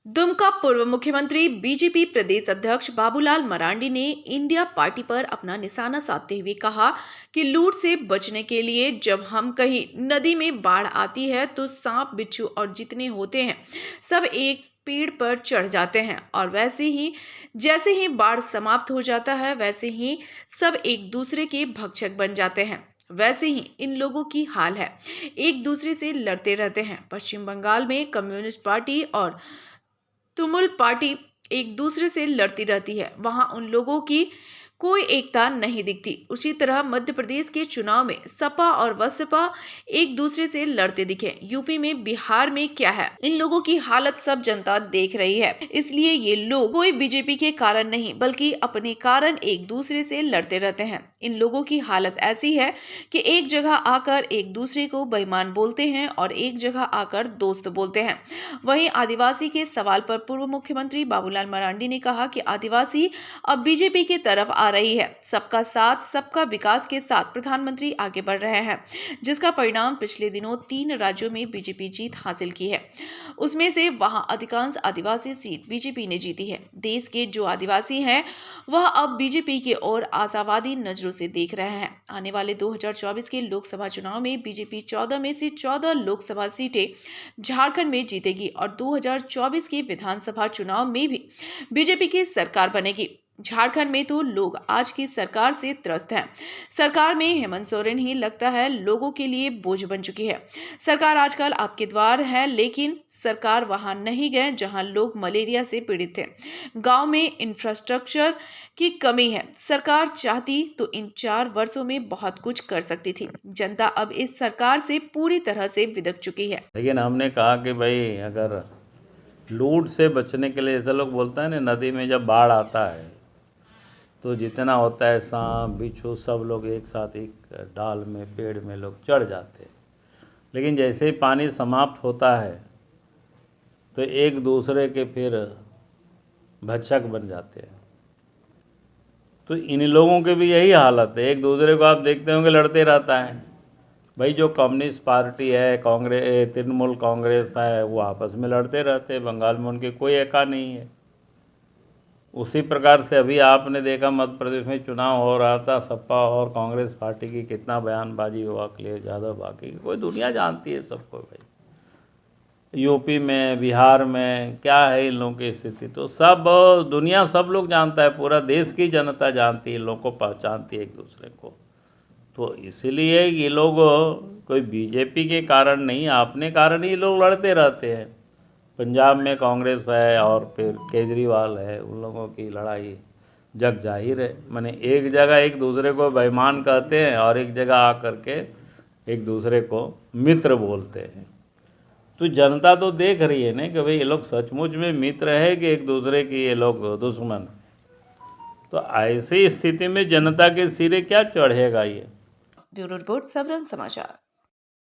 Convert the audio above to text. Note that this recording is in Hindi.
दुमका पूर्व मुख्यमंत्री बीजेपी प्रदेश अध्यक्ष बाबूलाल मरांडी ने इंडिया पार्टी पर अपना निशाना साधते हुए कहा कि लूट से बचने के लिए जब हम कहीं नदी में बाढ़ आती है तो सांप बिच्छू और जितने होते हैं सब एक पेड़ पर चढ़ जाते हैं और वैसे ही जैसे ही बाढ़ समाप्त हो जाता है वैसे ही सब एक दूसरे के भक्षक बन जाते हैं। वैसे ही इन लोगों की हाल है, एक दूसरे से लड़ते रहते हैं। पश्चिम बंगाल में कम्युनिस्ट पार्टी और तुमुल पार्टी एक दूसरे से लड़ती रहती है, वहां उन लोगों की कोई एकता नहीं दिखती। उसी तरह मध्य प्रदेश के चुनाव में सपा और बसपा एक दूसरे से लड़ते दिखे। यूपी में, बिहार में क्या है, इन लोगों की हालत सब जनता देख रही है। इसलिए ये लोग कोई बीजेपी के कारण नहीं बल्कि अपने कारण एक दूसरे से लड़ते रहते हैं। इन लोगों की हालत ऐसी है कि एक जगह आकर एक दूसरे को बेईमान बोलते हैं और एक जगह आकर दोस्त बोलते हैं। वहीं आदिवासी के सवाल पर पूर्व मुख्यमंत्री बाबूलाल मरांडी ने कहा कि आदिवासी अब बीजेपी की तरफ आ रही है। सबका साथ सबका विकास के साथ प्रधानमंत्री आगे बढ़ रहे हैं, जिसका परिणाम पिछले दिनों 3 राज्यों में बीजेपी जीत हासिल की है। उसमें से वहां अधिकांश आदिवासी सीट बीजेपी ने जीती है। देश के जो आदिवासी हैं वह अब बीजेपी की ओर आशावादी नजरों से देख रहे हैं। आने वाले 2024 के लोकसभा चुनाव में बीजेपी 14 में से 14 लोकसभा सीटें झारखंड में जीतेगी और 2024 के विधानसभा चुनाव में भी बीजेपी की सरकार बनेगी। झारखंड में तो लोग आज की सरकार से त्रस्त हैं। सरकार में हेमंत सोरेन ही लगता है लोगों के लिए बोझ बन चुकी है। सरकार आजकल आपके द्वार है, लेकिन सरकार वहां नहीं गए जहां लोग मलेरिया से पीड़ित थे। गांव में इंफ्रास्ट्रक्चर की कमी है। सरकार चाहती तो इन 4 वर्षों में बहुत कुछ कर सकती थी। जनता अब इस सरकार से पूरी तरह से विदक चुकी है। लेकिन हमने कहा कि भाई अगर लूट से बचने के लिए, ऐसा लोग बोलते हैं ना, नदी में जब बाढ़ आता है तो जितना होता है सांप बिच्छू सब लोग एक साथ एक डाल में पेड़ में लोग चढ़ जाते हैं। लेकिन जैसे ही पानी समाप्त होता है तो एक दूसरे के फिर भक्षक बन जाते हैं। तो इन लोगों के भी यही हालत है, एक दूसरे को आप देखते होंगे लड़ते रहता है। भाई जो कम्युनिस्ट पार्टी है, कांग्रेस, तृणमूल कांग्रेस है, वो आपस में लड़ते रहते हैं। बंगाल में उनके कोई एका नहीं है। उसी प्रकार से अभी आपने देखा मध्य प्रदेश में चुनाव हो रहा था, सपा और कांग्रेस पार्टी की कितना बयानबाजी हुआ, अखिलेश यादव, बाकी कोई दुनिया जानती है सबको। भाई यूपी में, बिहार में क्या है इन लोगों की स्थिति, तो सब दुनिया, सब लोग जानता है, पूरा देश की जनता जानती है, इन लोगों को पहचानती है एक दूसरे को। तो इसीलिए ये लोग कोई बीजेपी के कारण नहीं, अपने कारण ही लोग लड़ते रहते हैं। पंजाब में कांग्रेस है और फिर केजरीवाल है, उन लोगों की लड़ाई जग जाहिर है। माने एक जगह एक दूसरे को बेईमान कहते हैं और एक जगह आकर के एक दूसरे को मित्र बोलते हैं। तो जनता तो देख रही है ना कि भाई ये लोग सचमुच में मित्र है कि एक दूसरे की ये लोग दुश्मन। तो ऐसी स्थिति में जनता के सिरे क्या चढ़ेगा ये। ब्यूरो रिपोर्ट, सबरंग समाचार।